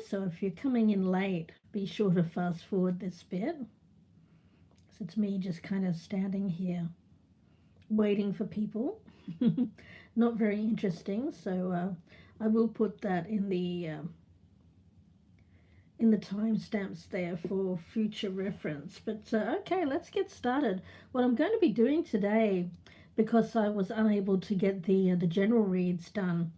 so if you're coming in late, be sure to fast forward this bit. So it's me just kind of standing here waiting for people. Not very interesting, so I will put that in the timestamps there for future reference. But okay, let's get started. What I'm going to be doing today, because I was unable to get the general reads done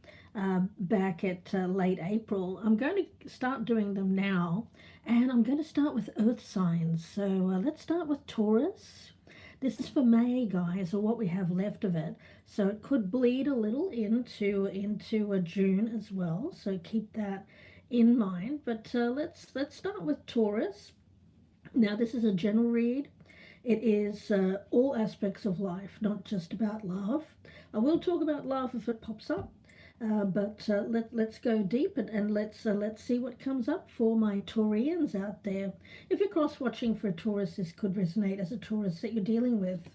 back at late April, I'm going to start doing them now, and I'm going to start with earth signs. So let's start with Taurus. This is for May, guys, or what we have left of it. So it could bleed a little into a June as well. So keep that in mind. But let's start with Taurus. Now, this is a general read. It is all aspects of life, not just about love. I will talk about love if it pops up. But let's go deep and let's see what comes up for my Taurians out there. If you're cross-watching for a Taurus, this could resonate as a Taurus that you're dealing with.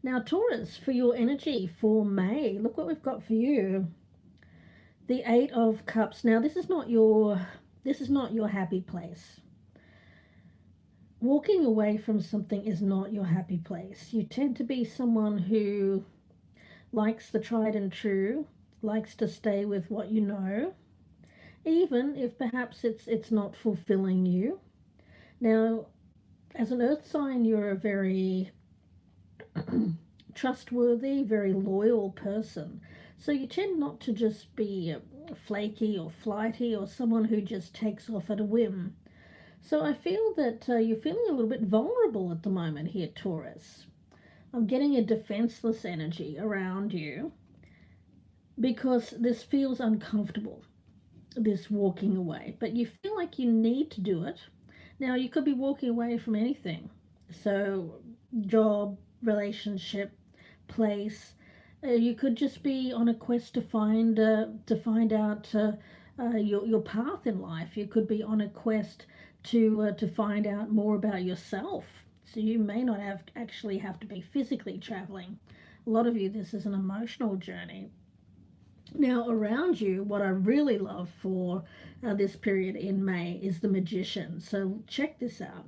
Now, Taurus, for your energy for May, look what we've got for you. The Eight of Cups. Now, this is not your happy place. Walking away from something is not your happy place. You tend to be someone who likes the tried and true, likes to stay with what you know, even if perhaps it's not fulfilling you. Now, as an earth sign, you're a very trustworthy, very loyal person. So you tend not to just be flaky or flighty or someone who just takes off at a whim. So I feel that you're feeling a little bit vulnerable at the moment here, Taurus. I'm getting a defenseless energy around you, because this feels uncomfortable, this walking away, but you feel like you need to do it. Now, you could be walking away from anything, so job, relationship, place. You could just be on a quest to find out your path in life. You could be on a quest to find out more about yourself. So you may not actually have to be physically traveling. A lot of you, this is an emotional journey. Now, around you, what I really love for this period in May is the Magician. So check this out.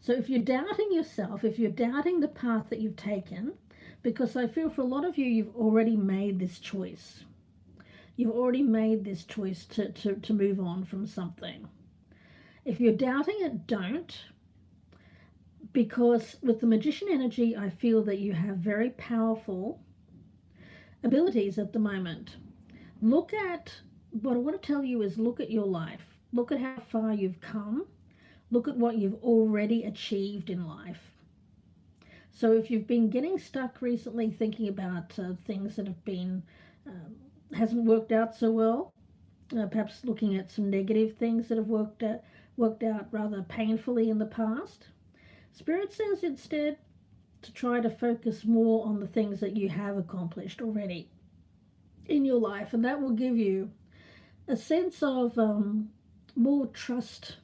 So if you're doubting yourself, if you're doubting the path that you've taken, because I feel for a lot of you, you've already made this choice. You've already made this choice to move on from something. If you're doubting it, don't. Because with the Magician energy, I feel that you have very powerful abilities at the moment. Look at what I want to tell you is look at your life. Look at how far you've come. Look at what you've already achieved in life. So if you've been getting stuck recently thinking about things that have been hasn't worked out so well, perhaps looking at some negative things that have worked out rather painfully in the past, Spirit says instead to try to focus more on the things that you have accomplished already in your life, and that will give you a sense of more trust.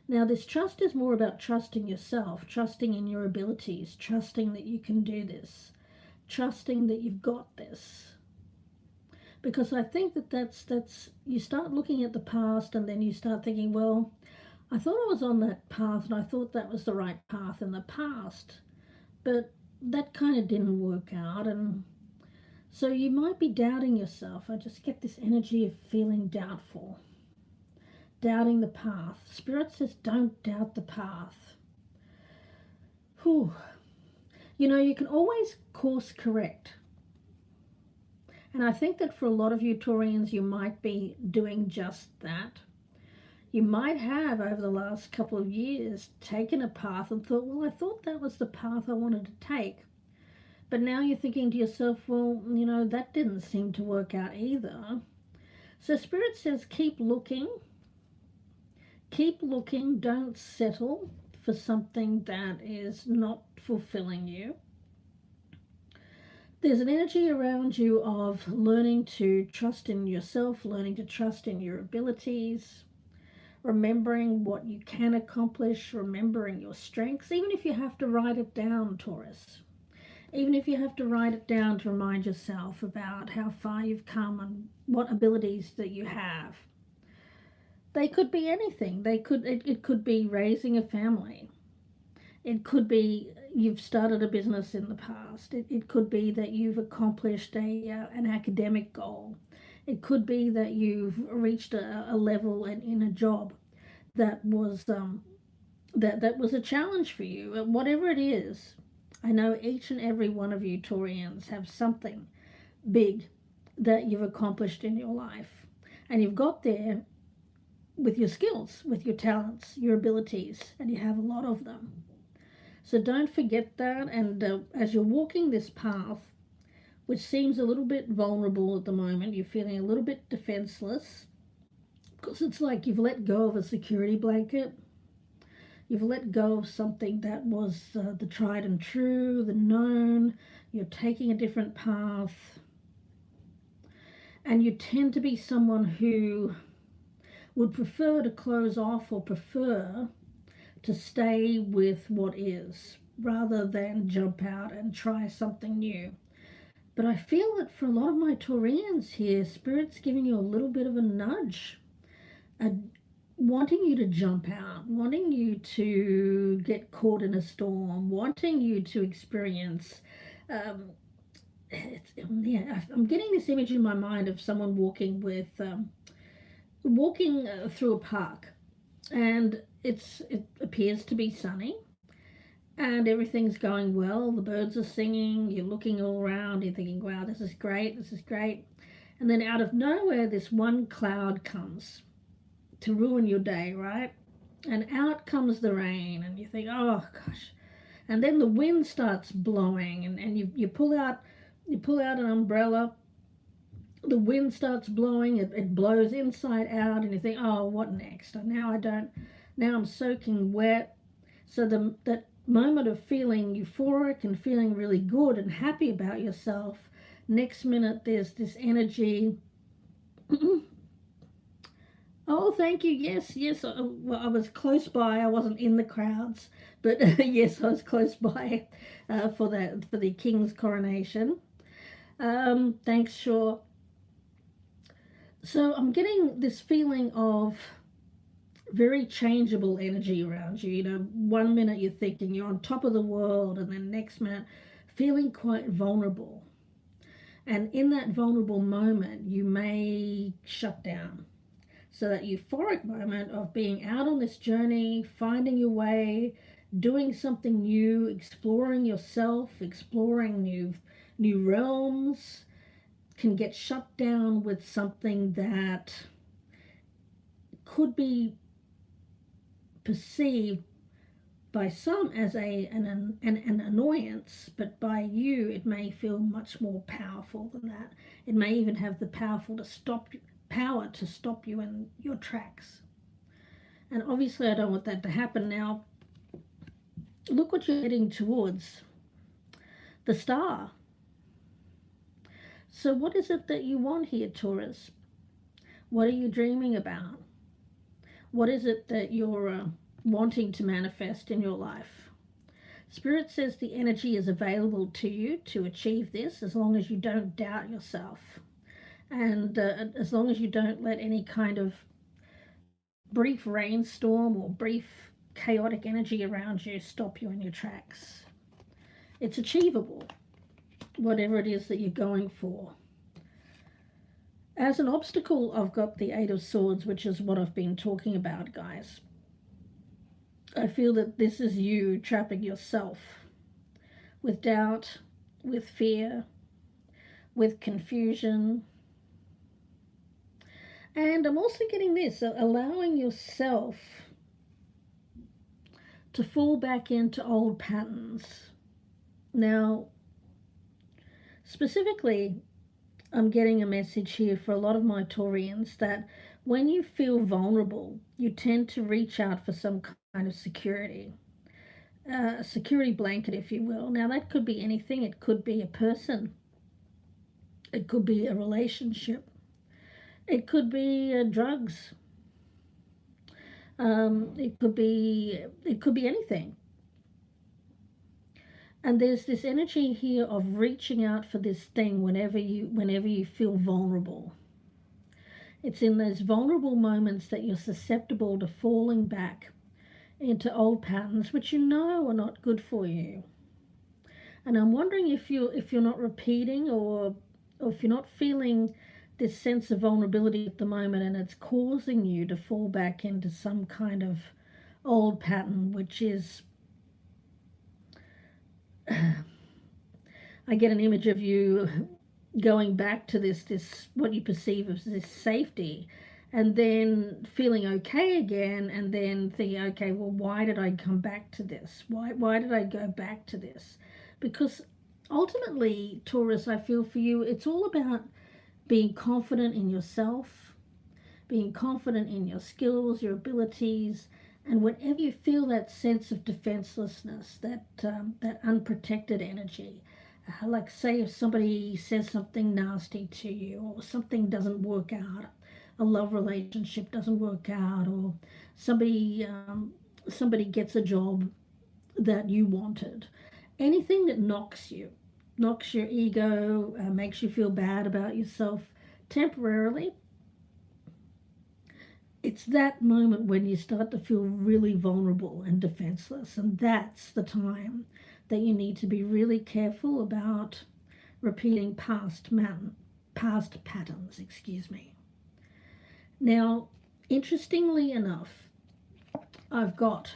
Now, this trust is more about trusting yourself, trusting in your abilities, trusting that you can do this, trusting that you've got this. Because I think that's you start looking at the past and then you start thinking, well, I thought I was on that path and I thought that was the right path in the past, but that kind of didn't work out, and so you might be doubting yourself. I just get this energy of feeling doubtful, doubting the path. Spirit says don't doubt the path. Whew. You know, you can always course correct. And I think that for a lot of you Taurians, you might be doing just that. You might have, over the last couple of years, taken a path and thought, well, I thought that was the path I wanted to take. But now you're thinking to yourself, well, you know, that didn't seem to work out either. So Spirit says keep looking, don't settle for something that is not fulfilling you. There's an energy around you of learning to trust in yourself, learning to trust in your abilities, remembering what you can accomplish, remembering your strengths, even if you have to write it down, Taurus. Even if you have to write it down to remind yourself about how far you've come and what abilities that you have. They could be anything. It could be raising a family. It could be you've started a business in the past. It could be that you've accomplished an academic goal. It could be that you've reached a level in a job that was that was a challenge for you. Whatever it is, I know each and every one of you Taurians have something big that you've accomplished in your life, and you've got there with your skills, with your talents, your abilities, and you have a lot of them. So don't forget that. And as you're walking this path, which seems a little bit vulnerable at the moment, you're feeling a little bit defenseless because it's like you've let go of a security blanket. You've let go of something that was the tried and true, the known. You're taking a different path. And you tend to be someone who would prefer to close off or prefer to stay with what is rather than jump out and try something new. But I feel that for a lot of my Taurians here, Spirit's giving you a little bit of a nudge, wanting you to jump out, wanting you to get caught in a storm, wanting you to experience. I'm getting this image in my mind of someone walking through a park, and it appears to be sunny and everything's going well. The birds are singing, you're looking all around, you're thinking, wow, this is great, and then out of nowhere this one cloud comes to ruin your day, right? And out comes the rain, and you think, oh gosh. And then the wind starts blowing, and you pull out an umbrella. The wind starts blowing, it blows inside out, and you think, oh, what next? Now I'm soaking wet. So that moment of feeling euphoric and feeling really good and happy about yourself, next minute there's this energy. Oh, thank you. Yes. Well, I was close by. I wasn't in the crowds, but yes, I was close by for the king's coronation. Thanks, sure. So I'm getting this feeling of very changeable energy around you. You know, one minute you're thinking you're on top of the world, and then next minute feeling quite vulnerable. And in that vulnerable moment, you may shut down. So that euphoric moment of being out on this journey, finding your way, doing something new, exploring yourself, exploring new realms, can get shut down with something that could be perceived by some as an annoyance, but by you it may feel much more powerful than that. It may even have the power to stop you in your tracks. And obviously I don't want that to happen. Now look what you're heading towards, the star. So what is it that you want here, Taurus? What are you dreaming about? What is it that you're wanting to manifest in your life? Spirit says the energy is available to you to achieve this, as long as you don't doubt yourself, and as long as you don't let any kind of brief rainstorm or brief chaotic energy around you stop you in your tracks. It's achievable, whatever it is that you're going for. As an obstacle, I've got the Eight of Swords, which is what I've been talking about, guys. I feel that this is you trapping yourself with doubt, with fear, with confusion. And I'm also getting this, allowing yourself to fall back into old patterns. Now, specifically, I'm getting a message here for a lot of my Taurians that when you feel vulnerable, you tend to reach out for some kind of security, a security blanket, if you will. Now, that could be anything. It could be a person. It could be a relationship. It could be drugs. It could be anything. And there's this energy here of reaching out for this thing whenever you feel vulnerable. It's in those vulnerable moments that you're susceptible to falling back into old patterns which you know are not good for you. And I'm wondering if you're not repeating, or if you're not feeling this sense of vulnerability at the moment, and it's causing you to fall back into some kind of old pattern, which is I get an image of you going back to this what you perceive as this safety, and then feeling okay again, and then thinking, okay, well, why did I come back to this? Why did I go back to this? Because ultimately, Taurus, I feel for you, it's all about being confident in yourself, being confident in your skills, your abilities, and whenever you feel that sense of defenselessness, that unprotected energy, like say if somebody says something nasty to you, or something doesn't work out, a love relationship doesn't work out, or somebody gets a job that you wanted, anything that knocks your ego, makes you feel bad about yourself temporarily, it's that moment when you start to feel really vulnerable and defenseless, and that's the time that you need to be really careful about repeating past patterns, Now, interestingly enough, I've got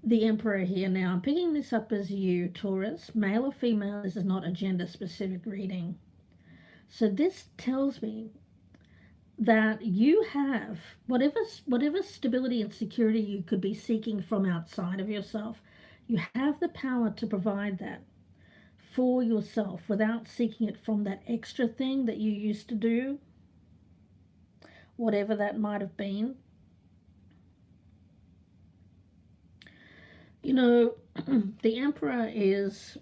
the Emperor here. Now, I'm picking this up as you, Taurus, male or female. This is not a gender-specific reading. So this tells me that you have whatever stability and security you could be seeking from outside of yourself, you have the power to provide that for yourself without seeking it from that extra thing that you used to do, whatever that might have been. You know, the Emperor is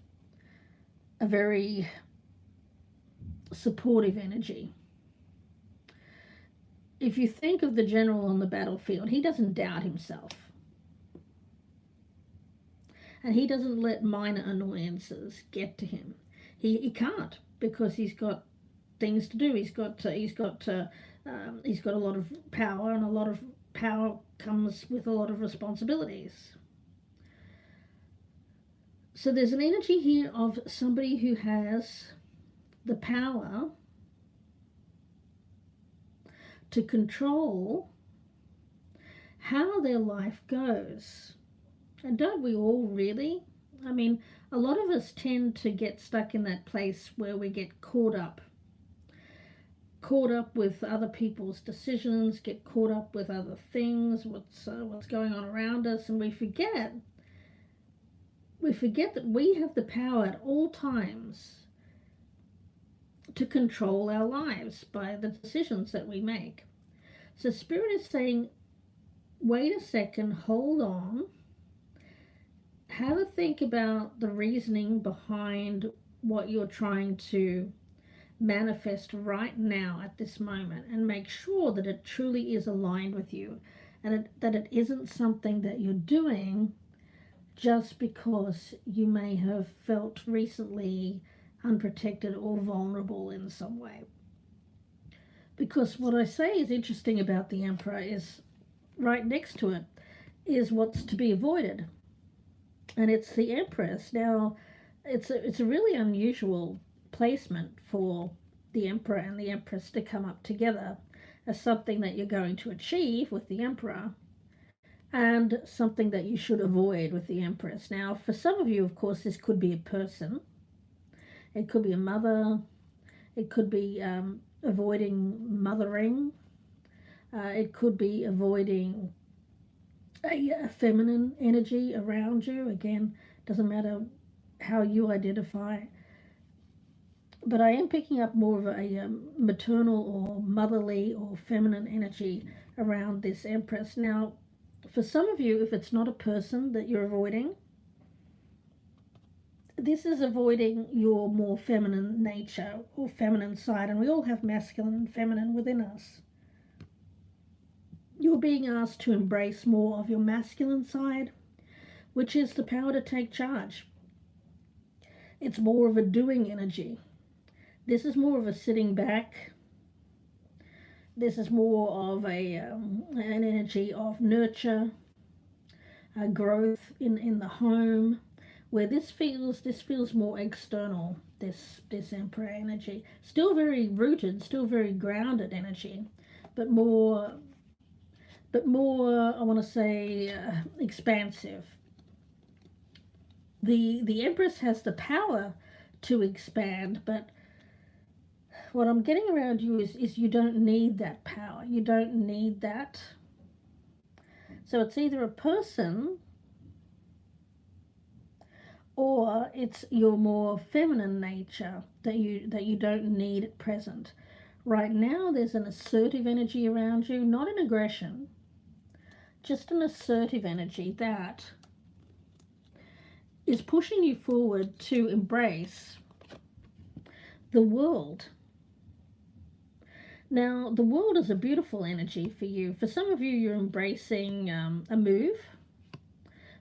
a very supportive energy. If you think of the general on the battlefield, he doesn't doubt himself. And he doesn't let minor annoyances get to him. He can't, because he's got things to do. He's got a lot of power, and a lot of power comes with a lot of responsibilities. So there's an energy here of somebody who has the power to control how their life goes. And don't we all really? I mean, a lot of us tend to get stuck in that place where we get caught up with other people's decisions, get caught up with other things, what's going on around us, and we forget that we have the power at all times to control our lives by the decisions that we make. So Spirit is saying, wait a second, hold on, have a think about the reasoning behind what you're trying to manifest right now at this moment, and make sure that it truly is aligned with you, and that it isn't something that you're doing just because you may have felt recently unprotected or vulnerable in some way. Because what I say is interesting about the Emperor is right next to it is what's to be avoided, and it's the Empress. Now, it's a really unusual placement for the Emperor and the Empress to come up together as something that you're going to achieve with the Emperor, and something that you should avoid with the Empress. Now, for some of you, of course, this could be a person. It could be a mother. It could be avoiding mothering. It could be avoiding a feminine energy around you. Again, doesn't matter how you identify. But I am picking up more of a maternal or motherly or feminine energy around this Empress. Now, for some of you, if it's not a person that you're avoiding, this is avoiding your more feminine nature or feminine side, and we all have masculine and feminine within us. You're being asked to embrace more of your masculine side, which is the power to take charge. It's more of a doing energy. This is more of a sitting back This is more of an energy of nurture, growth in the home, where this feels more external. This Emperor energy, still very rooted, still very grounded energy, but more I want to say expansive. The Empress has the power to expand, but what I'm getting around you is you don't need that power. You don't need that. So it's either a person or it's your more feminine nature that you don't need at present. Right now there's an assertive energy around you, not an aggression, just an assertive energy that is pushing you forward to embrace the world. Now, the world is a beautiful energy for you. For some of you, you're embracing a move.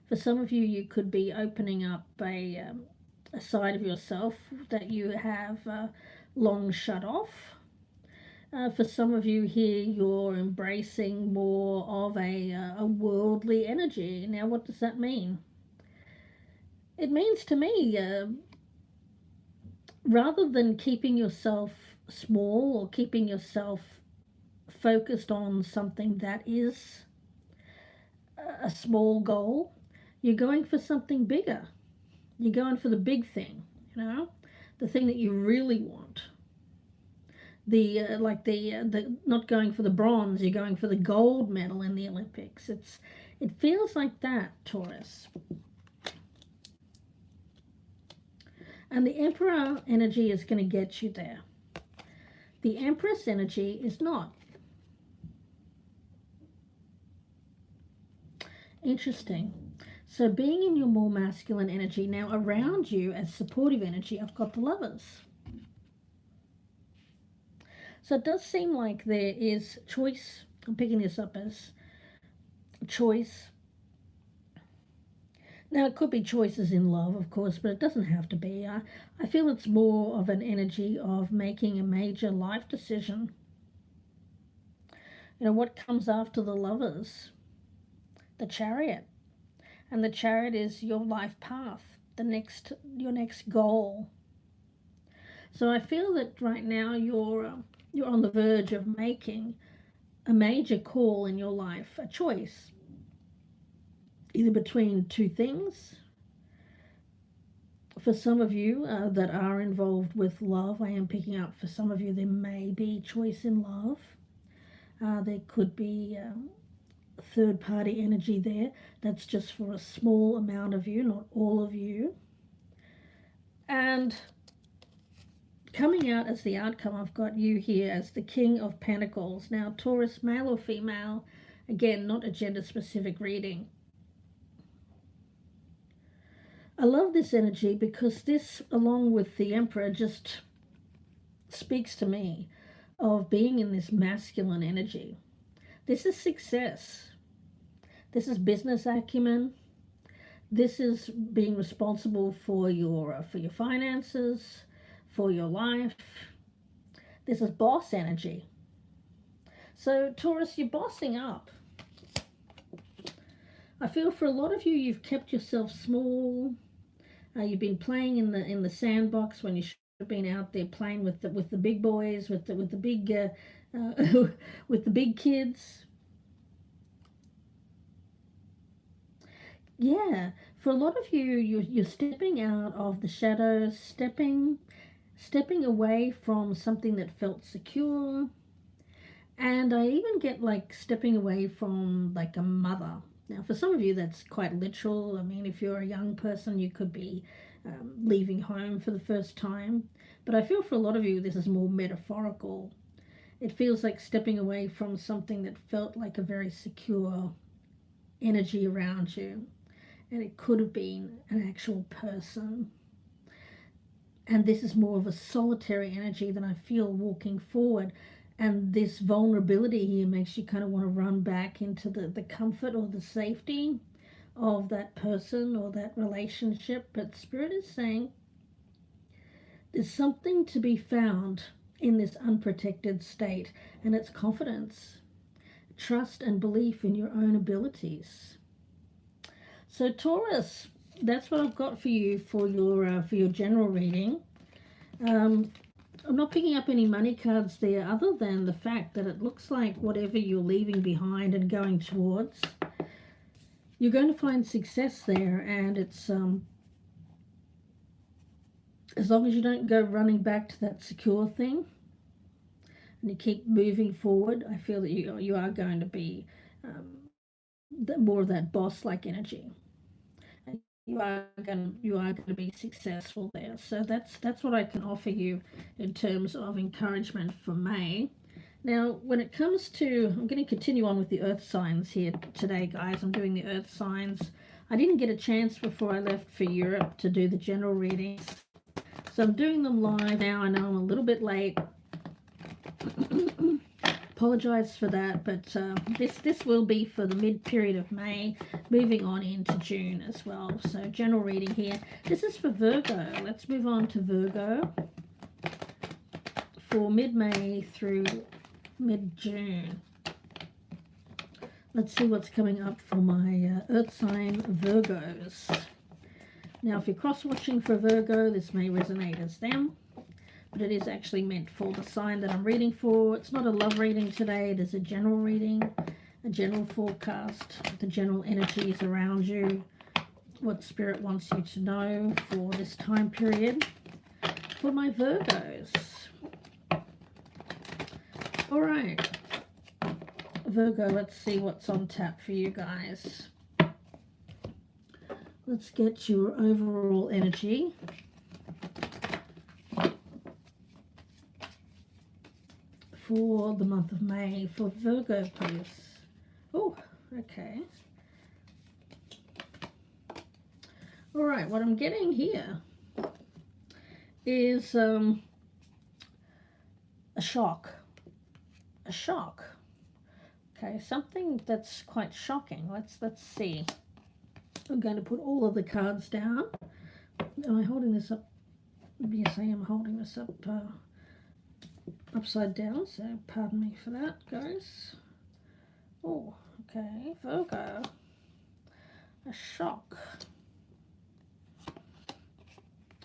For some of you, you could be opening up a side of yourself that you have long shut off. For some of you here, you're embracing more of a worldly energy. Now, what does that mean? It means to me, rather than keeping yourself small or keeping yourself focused on something that is a small goal, you're going for something bigger. You're going for the big thing, the thing that you really want. The not going for the bronze, you're going for the gold medal in the Olympics. It feels like that, Taurus. And the Emperor energy is going to get you there. The Empress energy is not. Interesting. So being in your more masculine energy, now around you as supportive energy, I've got the Lovers. So it does seem like there is choice. I'm picking this up as choice. Now, it could be choices in love, of course, but it doesn't have to be. I feel it's more of an energy of making a major life decision. What comes after the Lovers? The Chariot. And the Chariot is your life path, your next goal. So I feel that right now you're on the verge of making a major call in your life, a choice. Either between two things. For some of you that are involved with love, I am picking up for some of you there may be choice in love. There could be third-party energy there. That's just for a small amount of you, not all of you. And coming out as the outcome, I've got you here as the King of Pentacles. Now, Taurus, male or female, again, not a gender-specific reading. I love this energy because this, along with the Emperor, just speaks to me of being in this masculine energy. This is success. This is business acumen. This is being responsible for your finances, for your life. This is boss energy. So, Taurus, you're bossing up. I feel for a lot of you, you've kept yourself small. You've been playing in the sandbox when you should have been out there playing with the big boys, with the big with the big kids. Yeah, for a lot of you, you're stepping out of the shadows, stepping away from something that felt secure, and I even get like stepping away from like a mother. Now, for some of you, that's quite literal. I mean, if you're a young person, you could be leaving home for the first time. But I feel for a lot of you, this is more metaphorical. It feels like stepping away from something that felt like a very secure energy around you. And it could have been an actual person. And this is more of a solitary energy that I feel walking forward. And this vulnerability here makes you kind of want to run back into the comfort or the safety of that person or that relationship. But Spirit is saying there's something to be found in this unprotected state, and it's confidence, trust and belief in your own abilities. So Taurus, that's what I've got for you for your general reading. I'm not picking up any money cards there, other than the fact that it looks like whatever you're leaving behind and going towards, you're going to find success there, and it's as long as you don't go running back to that secure thing and you keep moving forward, I feel that you are going to be more of that boss-like energy. And you are going to be successful there. So that's what I can offer you in terms of encouragement for May. Now, when it comes to, I'm going to continue on with the earth signs here today, guys. I'm doing the earth signs. I didn't get a chance before I left for Europe to do the general readings, so I'm doing them live now. I know I'm a little bit late. Apologize for that, but this will be for the mid-period of May, moving on into June as well. So general reading here. This is for Virgo. Let's move on to Virgo for mid-May through mid-June. Let's see what's coming up for my earth sign Virgos. Now, if you're cross-watching for Virgo, this may resonate as them, but it is actually meant for the sign that I'm reading for. It's not a love reading today. It is a general reading, a general forecast, the general energies around you, what Spirit wants you to know for this time period for my Virgos. All right, Virgo, let's see what's on tap for you guys. Let's get your overall energy. For the month of May for Virgo, please. Oh, okay. All right, what I'm getting here is a shock. A shock. Okay, something that's quite shocking. Let's see. I'm going to put all of the cards down. Am I holding this up? Yes, I am holding this up upside down, so pardon me for that, guys. Oh, okay, Virgo. A shock.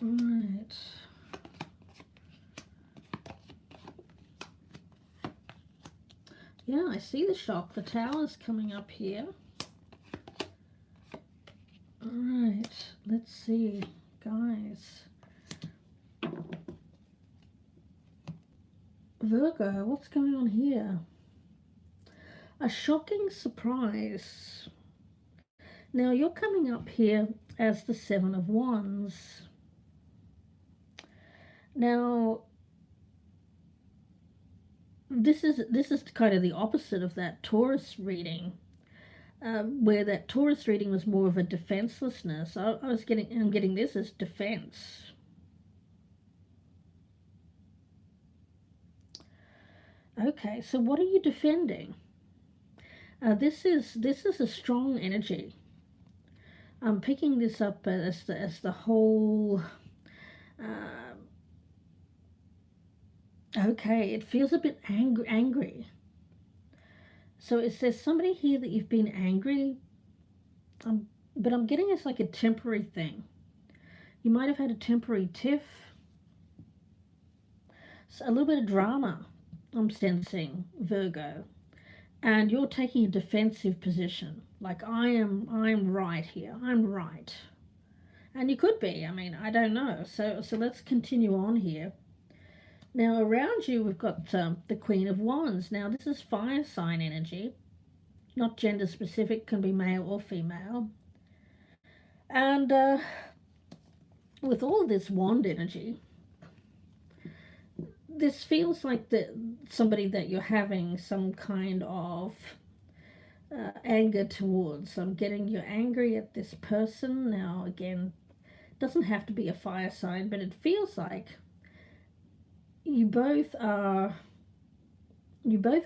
All right. Yeah, I see the shock. The tower's coming up here. All right, let's see, guys. Virgo, what's going on here? A shocking surprise. Now, you're coming up here as the Seven of Wands. Now, this is kind of the opposite of that Taurus reading, where that Taurus reading was more of a defenselessness. I'm getting this as defense. Okay, so what are you defending? This is a strong energy. I'm picking this up as the whole. Okay, it feels a bit angry. So is there somebody here that you've been angry? But I'm getting it's like a temporary thing. You might have had a temporary tiff. So a little bit of drama, I'm sensing, Virgo. And you're taking a defensive position. Like, I'm right here. I'm right. And you could be. I mean, I don't know. So let's continue on here. Now, around you, we've got the Queen of Wands. Now, this is fire sign energy. Not gender specific, can be male or female. And with all this wand energy, this feels like somebody that you're having some kind of anger towards. I'm getting you're angry at this person. Now, again, it doesn't have to be a fire sign, but it feels like you both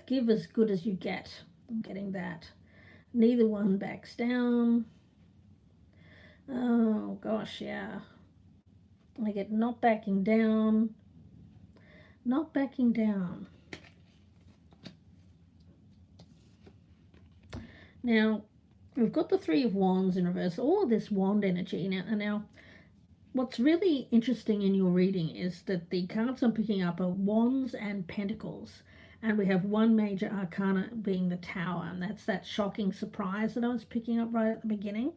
give as good as you get. I'm getting that. Neither one backs down. Oh gosh, yeah. I get not backing down. not backing down. Now, we've got the Three of Wands in reverse, all of this wand energy. Now, what's really interesting in your reading is that the cards I'm picking up are Wands and Pentacles. And we have one major arcana being the Tower, and that's that shocking surprise that I was picking up right at the beginning.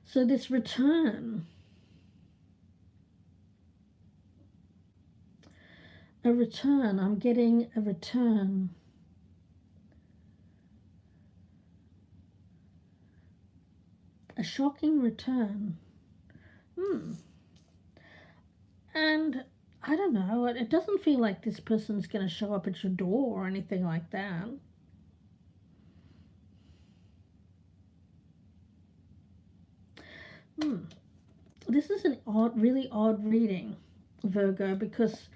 So this return, I'm getting a return. A shocking return. And I don't know, it doesn't feel like this person's going to show up at your door or anything like that. This is an really odd reading, Virgo, because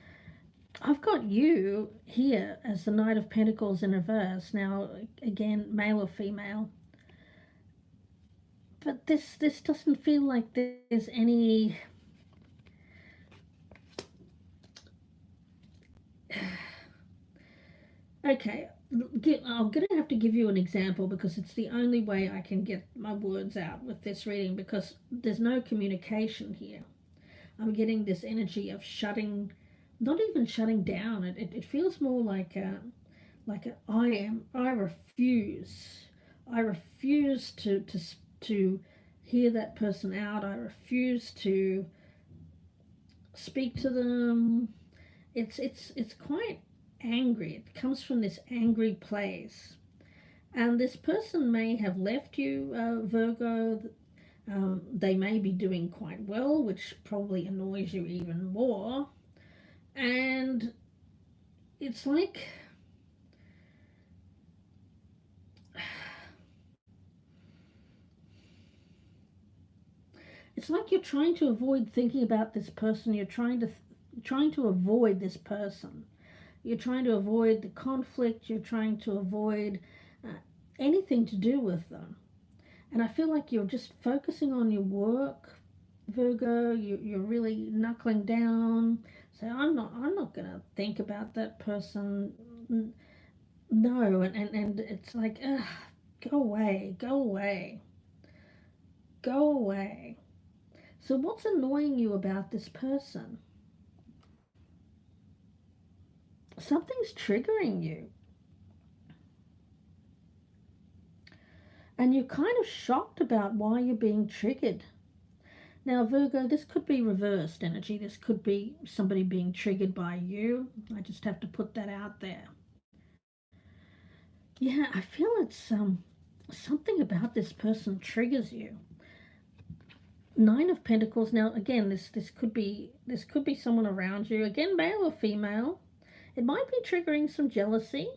I've got you here as the Knight of Pentacles in reverse. Now, again, male or female. But this doesn't feel like there's any... Okay, I'm going to have to give you an example because it's the only way I can get my words out with this reading, because there's no communication here. I'm getting this energy of shutting, not even shutting down. It feels more like I refuse. I refuse to hear that person out. I refuse to speak to them. It's quite angry. It comes from this angry place, and this person may have left you, Virgo. They may be doing quite well, which probably annoys you even more. And it's like you're trying to avoid thinking about this person. You're trying to avoid this person. You're trying to avoid the conflict. You're trying to avoid anything to do with them. And I feel like you're just focusing on your work, Virgo. You're really knuckling down. Say, I'm not going to think about that person. No, and it's like, go away, go away, go away. So what's annoying you about this person? Something's triggering you. And you're kind of shocked about why you're being triggered. Now, Virgo, this could be reversed energy. This could be somebody being triggered by you. I just have to put that out there. Yeah, I feel it's something about this person triggers you. Nine of Pentacles. Now, again, this could be someone around you. Again, male or female. It might be triggering some jealousy.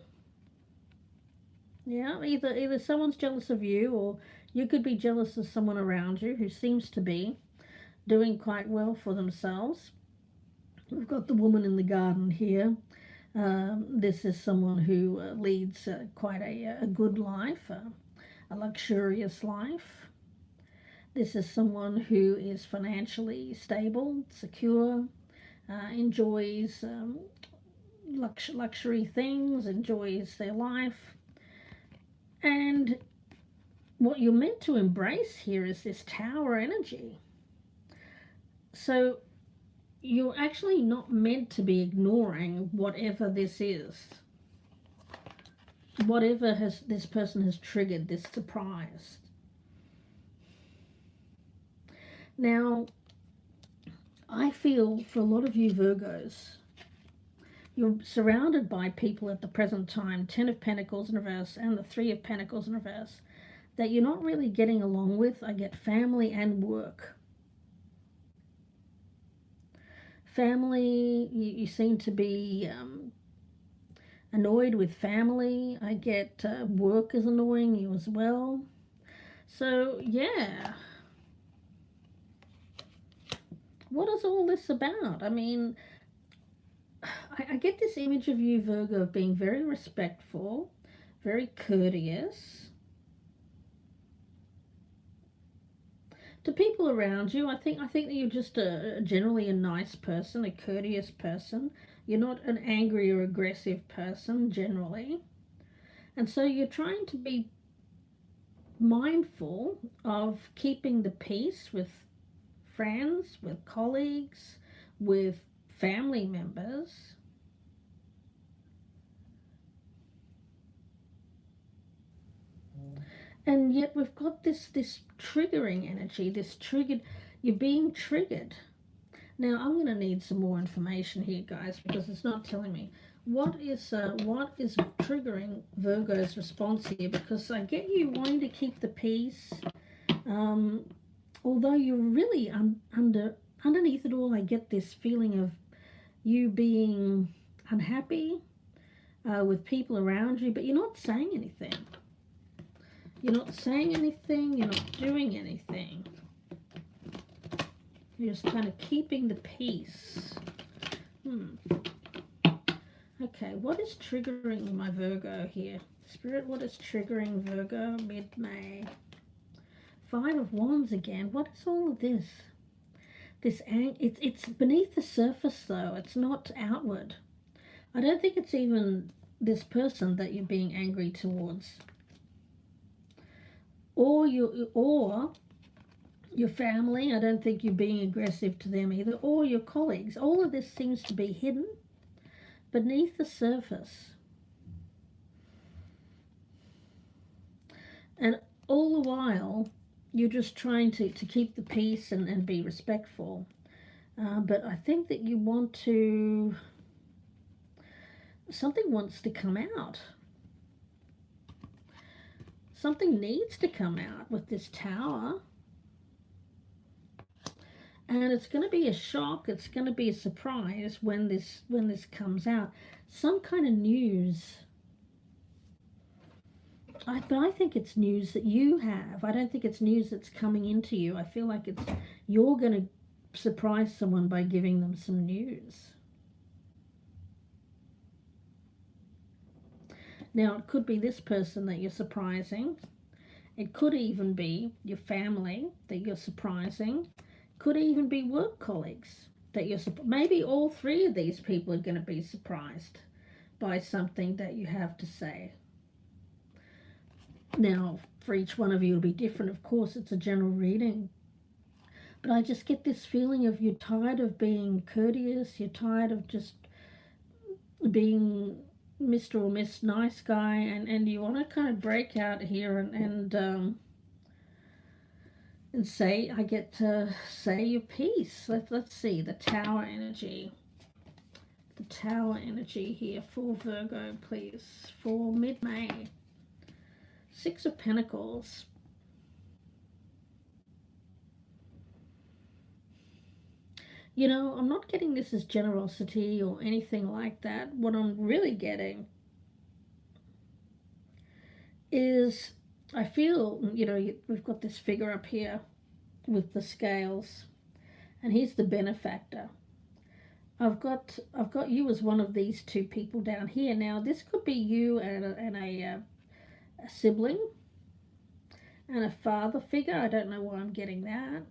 Yeah, either someone's jealous of you, or you could be jealous of someone around you who seems to be doing quite well for themselves. We've got the Woman in the Garden here. This is someone who leads quite a good life, a luxurious life. This is someone who is financially stable, secure, enjoys luxury things, enjoys their life. And what you're meant to embrace here is this Tower energy. So you're actually not meant to be ignoring whatever this is. Whatever this person has triggered, this surprise. Now, I feel for a lot of you Virgos, you're surrounded by people at the present time, 10 of Pentacles in reverse and the 3 of Pentacles in reverse, that you're not really getting along with. I get family and work. Family, you seem to be annoyed with family. I get work is annoying you as well. So, yeah. What is all this about? I mean, I get this image of you, Virgo, of being very respectful, very courteous. To people around you, I think that you're just generally a nice person, a courteous person. You're not an angry or aggressive person generally. And so you're trying to be mindful of keeping the peace with friends, with colleagues, with family members. And yet we've got this triggering energy, this triggered, you're being triggered. Now I'm going to need some more information here, guys, because it's not telling me what is triggering Virgo's response here, because I get you wanting to keep the peace, although you're really underneath it all. I get this feeling of you being unhappy with people around you, but you're not saying anything. You're not saying anything, you're not doing anything. You're just kind of keeping the peace. Okay, what is triggering my Virgo here? Spirit, what is triggering Virgo mid-May? 5 of Wands again. What is all of this? It's beneath the surface, though. It's not outward. I don't think it's even this person that you're being angry towards. Or your family. I don't think you're being aggressive to them either. Or your colleagues. All of this seems to be hidden beneath the surface. And all the while, you're just trying to keep the peace and be respectful. But I think that you want to... Something wants to come out. Something needs to come out with this Tower. And it's going to be a shock. It's going to be a surprise when this comes out. Some kind of news. But I think it's news that you have. I don't think it's news that's coming into you. I feel like you're going to surprise someone by giving them some news. Now, it could be this person that you're surprising. It could even be your family that you're surprising. Could even be work colleagues that you're maybe all 3 of these people are going to be surprised by something that you have to say. Now, for each one of you, it'll be different. Of course, it's a general reading. But I just get this feeling of you're tired of being courteous. You're tired of just being Mr. or Miss Nice Guy. And you want to kind of break out here and say, I get to say your piece. Let's see, the Tower energy. The Tower energy here for Virgo, please, for mid-May. 6 of Pentacles. You know, I'm not getting this as generosity or anything like that. What I'm really getting is, I feel, you know, we've got this figure up here with the scales, and he's the benefactor. I've got you as one of these 2 people down here. Now, this could be you and a sibling and a father figure. I don't know why I'm getting that.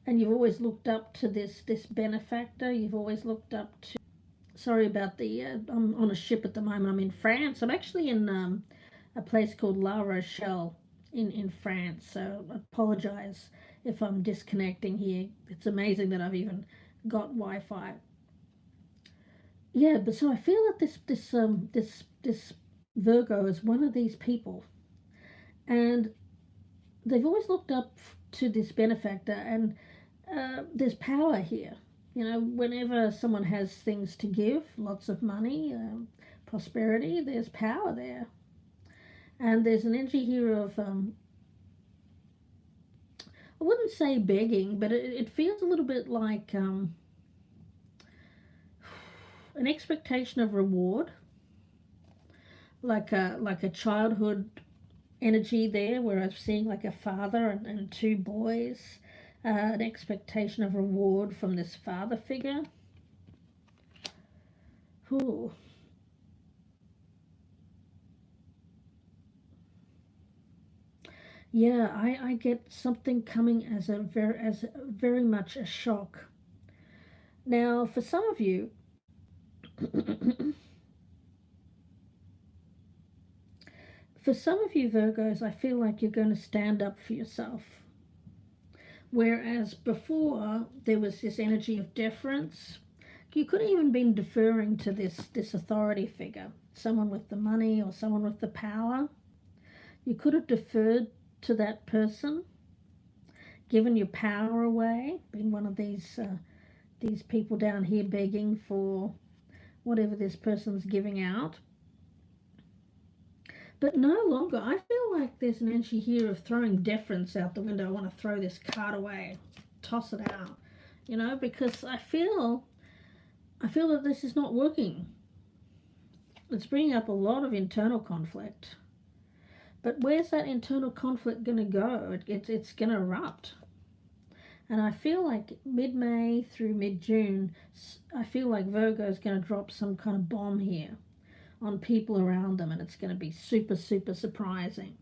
And you've always looked up to this benefactor. You've always looked up to... Sorry about the... I'm on a ship at the moment. I'm in France. I'm actually in a place called La Rochelle in France. So I apologize if I'm disconnecting here. It's amazing that I've even got Wi-Fi. Yeah, but so I feel that this Virgo is one of these people. And they've always looked up to this benefactor, and there's power here. You know, whenever someone has things to give, lots of money, prosperity, there's power there. And there's an energy here of, I wouldn't say begging, but it feels a little bit like an expectation of reward, like a childhood energy there, where I'm seeing like a father and 2 boys, an expectation of reward from this father figure. Ooh. Yeah, I get something coming as very much a shock. Now, for some of you, for some of you Virgos, I feel like you're going to stand up for yourself. Whereas before there was this energy of deference, you could have even been deferring to this authority figure, someone with the money or someone with the power. You could have deferred to that person, given your power away, been one of these people down here begging for whatever this person's giving out. But no longer, I feel like there's an energy here of throwing deference out the window. I want to throw this card away, toss it out, because I feel that this is not working. It's bringing up a lot of internal conflict. But where's that internal conflict going to go? It's going to erupt. And I feel like mid-May through mid-June, I feel like Virgo is going to drop some kind of bomb here on people around them, and it's going to be super, super surprising.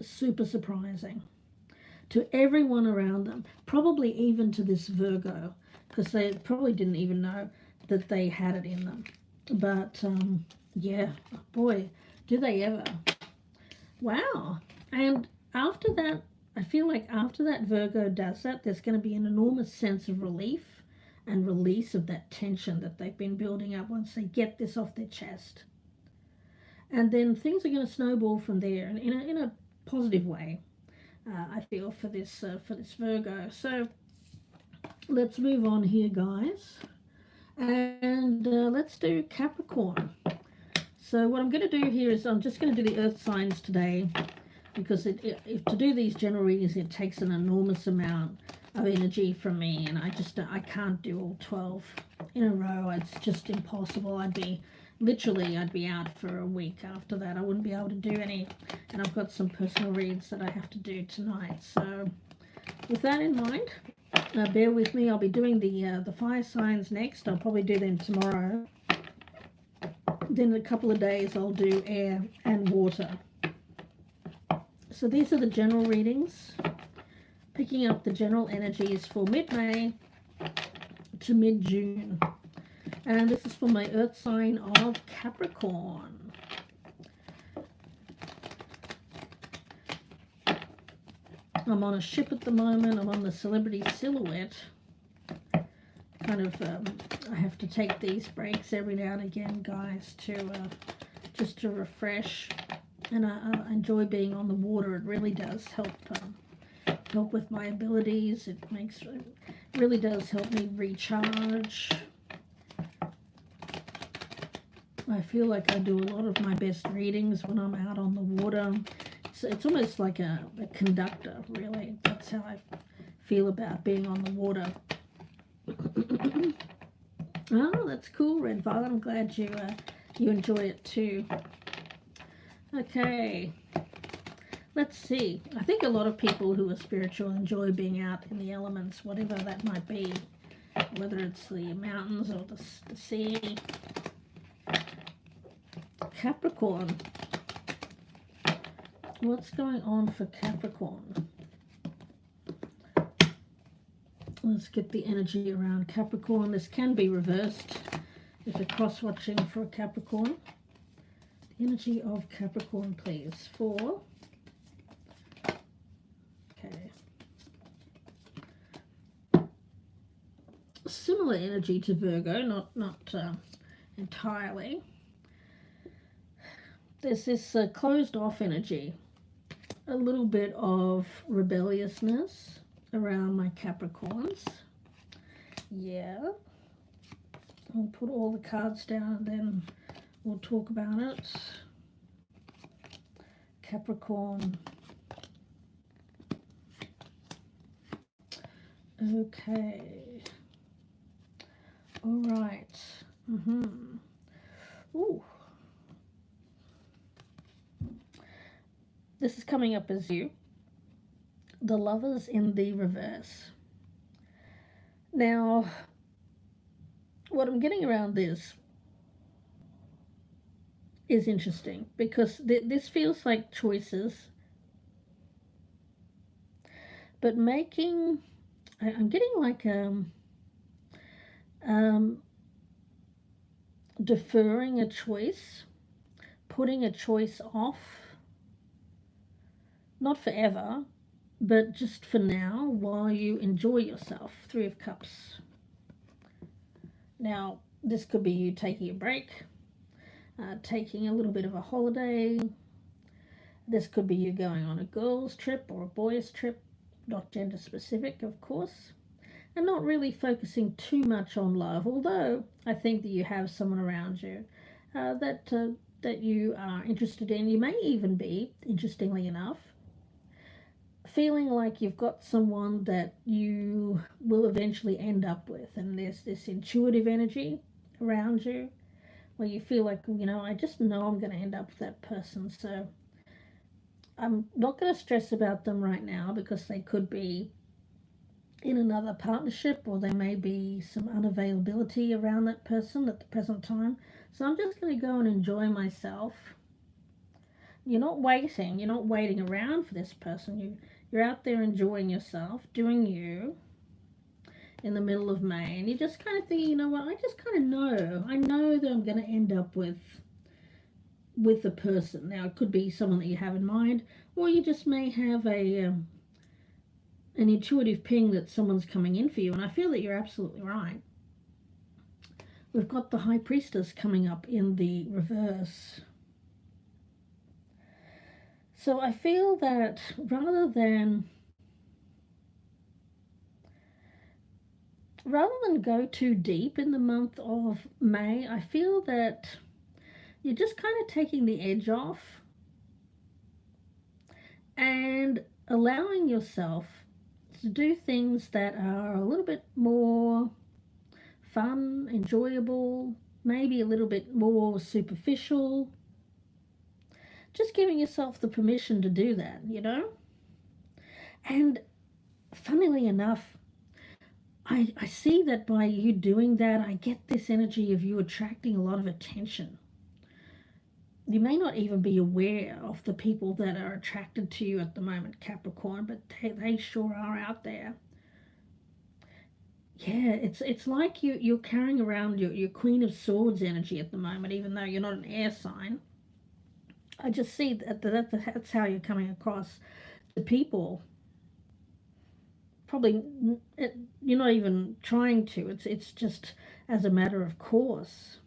Super surprising to everyone around them, probably even to this Virgo, because they probably didn't even know that they had it in them. But yeah, boy, do they ever. Wow. And after that, I feel like after that Virgo does that, there's going to be an enormous sense of relief and release of that tension that they've been building up once they get this off their chest. And then things are going to snowball from there in a positive way, I feel, for this Virgo. So let's move on here, guys. And let's do Capricorn. So what I'm going to do here is I'm just going to do the earth signs today, because if to do these general readings, it takes an enormous amount of energy from me, and I can't do all 12 in a row. It's just impossible. I'd be out for a week after that. I wouldn't be able to do any, and I've got some personal reads that I have to do tonight. So with that in mind, bear with me. I'll be doing the fire signs next. I'll probably do them tomorrow. Then in a couple of days I'll do air and water. So these are the general readings, picking up the general energies for mid-May to mid-June. And this is for my earth sign of Capricorn. I'm on a ship at the moment. I'm on the Celebrity Silhouette. I have to take these breaks every now and again, guys, just to refresh. And I enjoy being on the water. It really does help with my abilities. It really does help me recharge. I feel like I do a lot of my best readings when I'm out on the water. It's almost like a conductor, really. That's how I feel about being on the water. Oh, that's cool, Red Violet. I'm glad you enjoy it too. Okay, let's see. I think a lot of people who are spiritual enjoy being out in the elements, whatever that might be, whether it's the mountains or the sea. Capricorn. What's going on for Capricorn? Let's get the energy around Capricorn. This can be reversed if you're cross-watching for a Capricorn. The energy of Capricorn, please. For... Okay. Similar energy to Virgo, not entirely. There's this closed-off energy. A little bit of rebelliousness around my Capricorns. Yeah. I'll put all the cards down and then we'll talk about it. Capricorn. Okay. All right. Ooh. This is coming up as you. The Lovers in the reverse. Now, what I'm getting around this is interesting because this feels like choices but I'm getting like um, deferring a choice, putting a choice off, not forever, but just for now while you enjoy yourself. Three of Cups. Now, this could be you taking a break, taking a little bit of a holiday. This could be you going on a girls' trip or a boys' trip, not gender specific, of course, and not really focusing too much on love, although I think that you have someone around you that you are interested in. You may even be, interestingly enough, feeling like you've got someone that you will eventually end up with, and there's this intuitive energy around you where you feel like, I just know I'm going to end up with that person, so I'm not going to stress about them right now because they could be in another partnership or there may be some unavailability around that person at the present time. So I'm just going to go and enjoy myself. You're not waiting around for this person. You're out there enjoying yourself, doing you in the middle of May, and you just kind of think, you know what, I just kind of I know that I'm going to end up with the person. Now, it could be someone that you have in mind, or you just may have an intuitive ping that someone's coming in for you, and I feel that you're absolutely right. We've got the High Priestess coming up in the reverse. So I feel that rather than go too deep in the month of May, I feel that you're just kind of taking the edge off and allowing yourself to do things that are a little bit more fun, enjoyable, maybe a little bit more superficial. Just giving yourself the permission to do that, And funnily enough, I see that by you doing that, I get this energy of you attracting a lot of attention. You may not even be aware of the people that are attracted to you at the moment, Capricorn, but they sure are out there. Yeah, it's like you're carrying around your Queen of Swords energy at the moment, even though you're not an air sign. I just see that's how you're coming across to people. Probably you're not even trying to. It's just as a matter of course.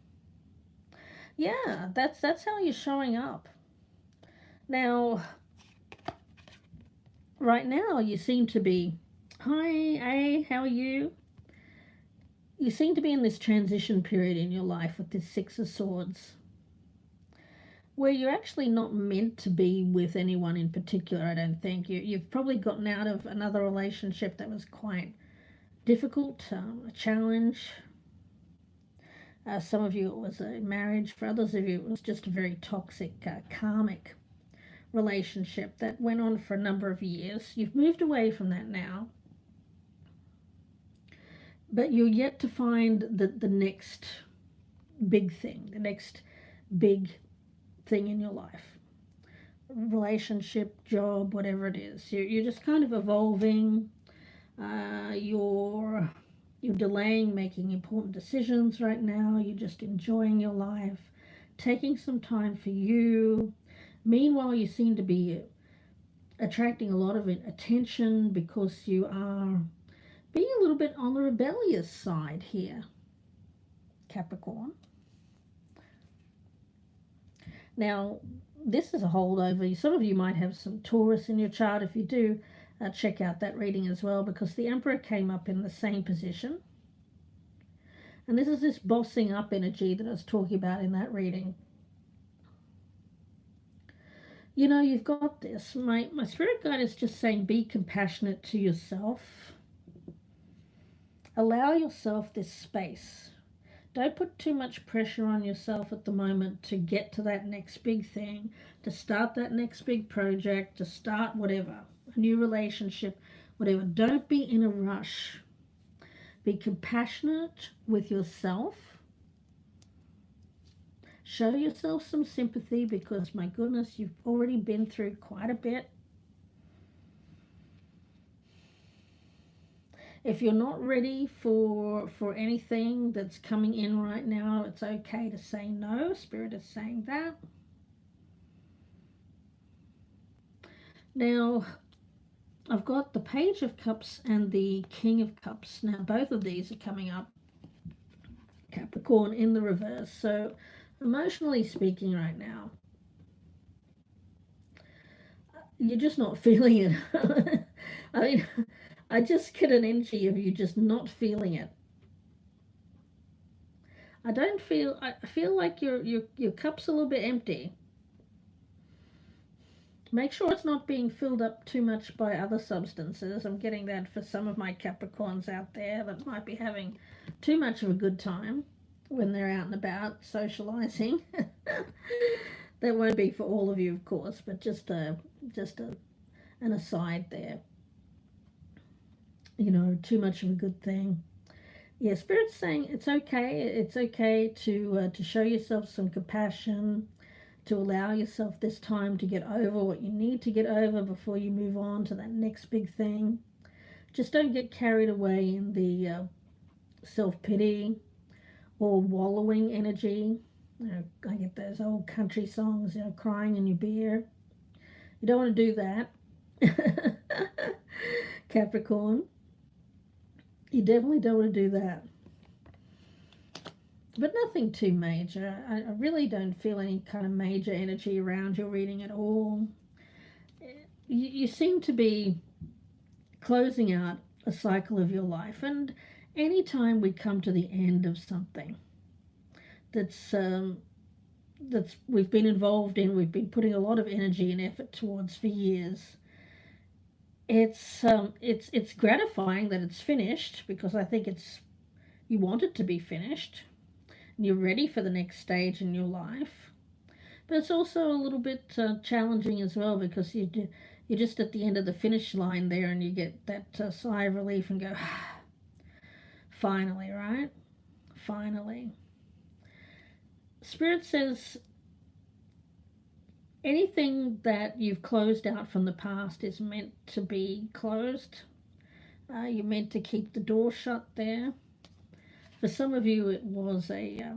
Yeah, that's how you're showing up. Now, right now you seem to be, hi, A, how are you? You seem to be in this transition period in your life with this Six of Swords, where you're actually not meant to be with anyone in particular, I don't think. You've probably gotten out of another relationship that was quite difficult, a challenge. Some of you it was a marriage, for others of you it was just a very toxic, karmic relationship that went on for a number of years. You've moved away from that now, but you're yet to find the next big thing, the next big thing in your life. Relationship, job, whatever it is. You're just kind of evolving. You're delaying making important decisions right now. You're just enjoying your life, taking some time for you. Meanwhile, you seem to be attracting a lot of attention because you are being a little bit on the rebellious side here, Capricorn. Now, this is a holdover. Some of you might have some Taurus in your chart. If you do, check out that reading as well, because the Emperor came up in the same position. And this is this bossing up energy that I was talking about in that reading. You've got this. My spirit guide is just saying, be compassionate to yourself. Allow yourself this space. Don't put too much pressure on yourself at the moment to get to that next big thing, to start that next big project, to start whatever, a new relationship, whatever. Don't be in a rush. Be compassionate with yourself. Show yourself some sympathy because, my goodness, you've already been through quite a bit. If you're not ready for anything that's coming in right now, it's okay to say no. Spirit is saying that. Now, I've got the Page of Cups and the King of Cups. Now, both of these are coming up, Capricorn, in the reverse. So, emotionally speaking right now, you're just not feeling it. I mean, I just get an energy of you just not feeling it. I feel like your cup's a little bit empty. Make sure it's not being filled up too much by other substances. I'm getting that for some of my Capricorns out there that might be having too much of a good time when they're out and about socializing. That won't be for all of you, of course, but just an aside there. You know, too much of a good thing. Yeah, Spirit's saying it's okay. It's okay to show yourself some compassion, to allow yourself this time to get over what you need to get over before you move on to that next big thing. Just don't get carried away in the self-pity or wallowing energy. You know, I get those old country songs, you know, crying in your beer. You don't want to do that. Capricorn. You definitely don't want to do that. But nothing too major. I really don't feel any kind of major energy around your reading at all. You seem to be closing out a cycle of your life. And anytime we come to the end of something that's we've been involved in, we've been putting a lot of energy and effort towards for years, it's gratifying that it's finished, because I think you want it to be finished and you're ready for the next stage in your life. But it's also a little bit challenging as well, because you're just at the end of the finish line there, and you get that sigh of relief and go, finally, right? Finally. Spirit says anything that you've closed out from the past is meant to be closed. You're meant to keep the door shut there. For some of you, it was a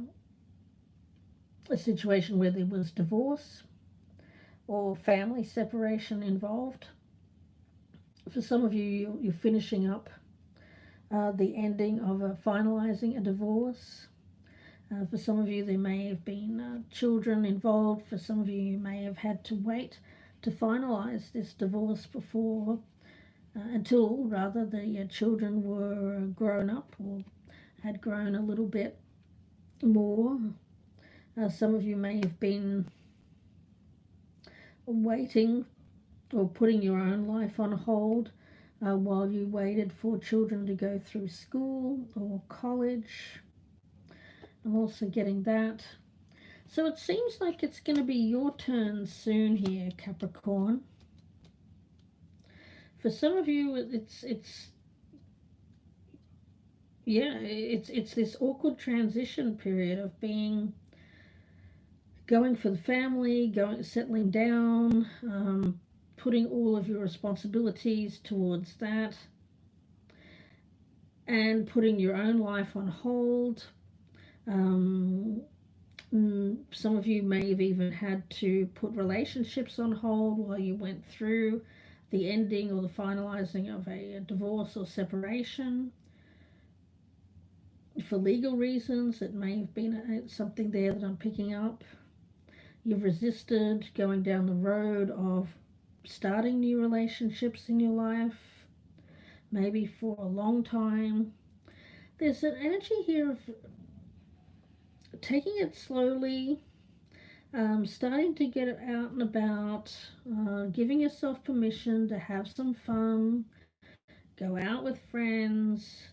situation where there was divorce or family separation involved. For some of you, you're finishing up the ending of finalizing a divorce. For some of you, there may have been children involved. For some of you, you may have had to wait to finalize this divorce until the children were grown up or had grown a little bit more. Some of you may have been waiting or putting your own life on hold while you waited for children to go through school or college. I'm also getting that. So it seems like it's going to be your turn soon here, Capricorn. For some of you, it's this awkward transition period of going for the family, settling down, putting all of your responsibilities towards that, and putting your own life on hold. Some of you may have even had to put relationships on hold while you went through the ending or the finalizing of a divorce or separation. For legal reasons, it may have been something there that I'm picking up. You've resisted going down the road of starting new relationships in your life, maybe for a long time. There's an energy here of taking it slowly, starting to get out and about, giving yourself permission to have some fun, go out with friends,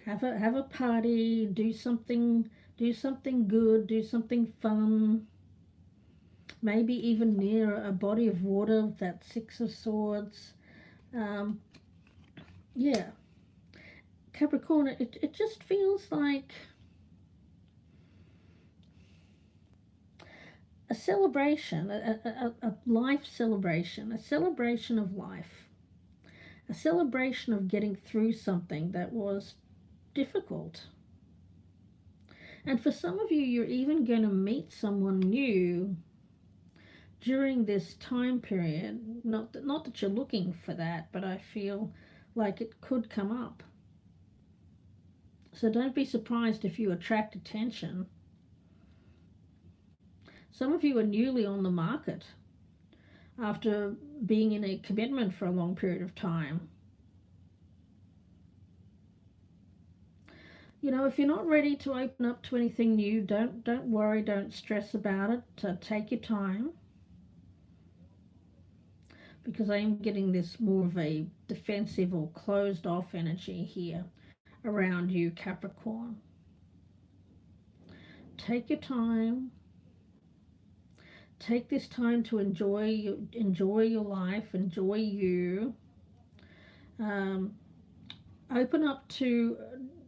have a party, do something good, do something fun. Maybe even near a body of water, that Six of Swords. Yeah. Capricorn, it just feels like a celebration, a life celebration, a celebration of life. a celebration of getting through something that was difficult. And for some of you, you're even going to meet someone new during this time period. Not that you're looking for that, but I feel like it could come up. So don't be surprised if you attract attention. Some of you are newly on the market after being in a commitment for a long period of time. You know, if you're not ready to open up to anything new, don't worry, don't stress about it. Take your time. Because I am getting this more of a defensive or closed off energy here around you, Capricorn. Take your time. Take this time to enjoy your life, enjoy you. Open up to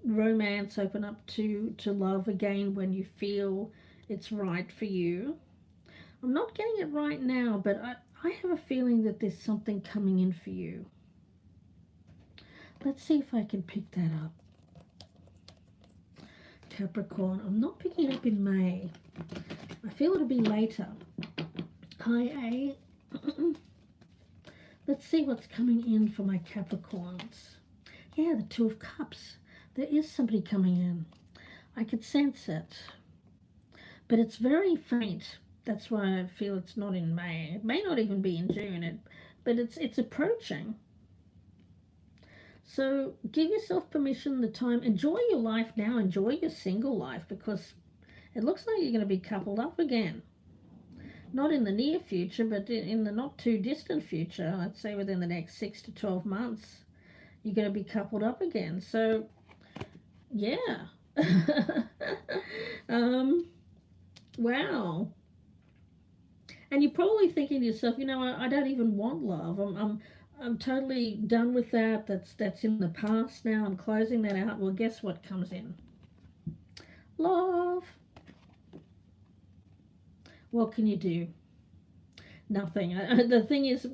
romance, open up to love again when you feel it's right for you. I'm not getting it right now, but I have a feeling that there's something coming in for you. Let's see if I can pick that up. Capricorn, I'm not picking it up in May. I feel it'll be later. High A. Let's see what's coming in for my Capricorns. Yeah, the Two of Cups. There is somebody coming in. I could sense it. But it's very faint. That's why I feel it's not in May. It may not even be in June, but it's approaching. So give yourself permission, the time. Enjoy your life now. Enjoy your single life, because it looks like you're going to be coupled up again. Not in the near future, but in the not too distant future. I'd say within the next 6 to 12 months, you're going to be coupled up again. So, yeah. Wow. And you're probably thinking to yourself, you know, I don't even want love. I'm totally done with that. That's in the past now. I'm closing that out. Well, guess what comes in? Love. What can you do? Nothing. The thing is,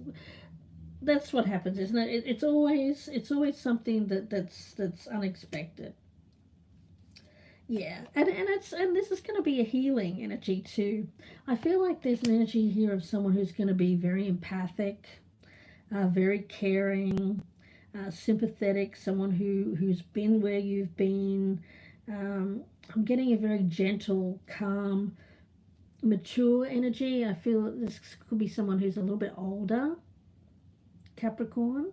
that's what happens, isn't it? It's always something that's unexpected. Yeah, and this is going to be a healing energy too. I feel like there's an energy here of someone who's going to be very empathic, very caring, sympathetic, someone who's been where you've been. I'm getting a very gentle, calm, mature energy. I feel that this could be someone who's a little bit older, Capricorn,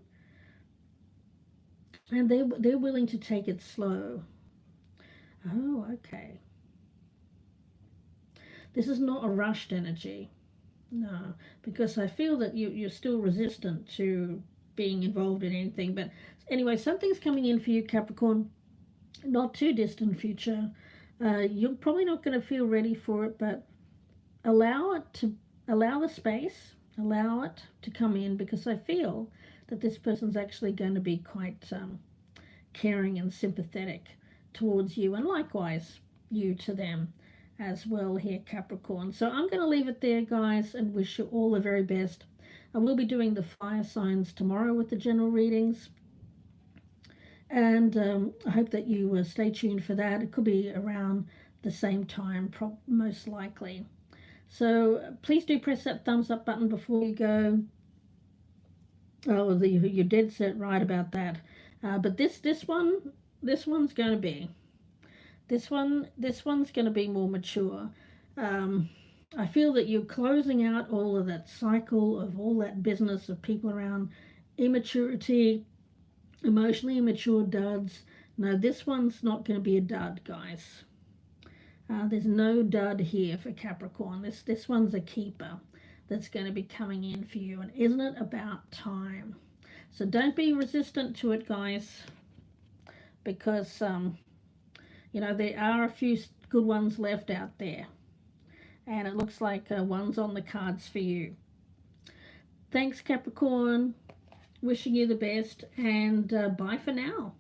and they're willing to take it slow. Oh, okay. This is not a rushed energy. No, because I feel that you're still resistant to being involved in anything. But anyway, something's coming in for you, Capricorn. Not too distant future. You're probably not going to feel ready for it, but allow the space, allow it to come in, because I feel that this person's actually going to be quite caring and sympathetic towards you, and likewise you to them as well here, Capricorn. So I'm going to leave it there, guys, and wish you all the very best. I will be doing the fire signs tomorrow with the general readings, and I hope that you stay tuned for that. It could be around the same time, most likely. So please do press that thumbs up button before you go. Oh, you're dead set right about that. But this one's going to be. This one's going to be more mature. I feel that you're closing out all of that cycle of all that business of people around immaturity, emotionally immature duds. No, this one's not going to be a dud, guys. There's no dud here for Capricorn. This one's a keeper that's going to be coming in for you. And isn't it about time? So don't be resistant to it, guys, because you know, there are a few good ones left out there, and it looks like one's on the cards for you. Thanks, Capricorn. Wishing you the best, and bye for now.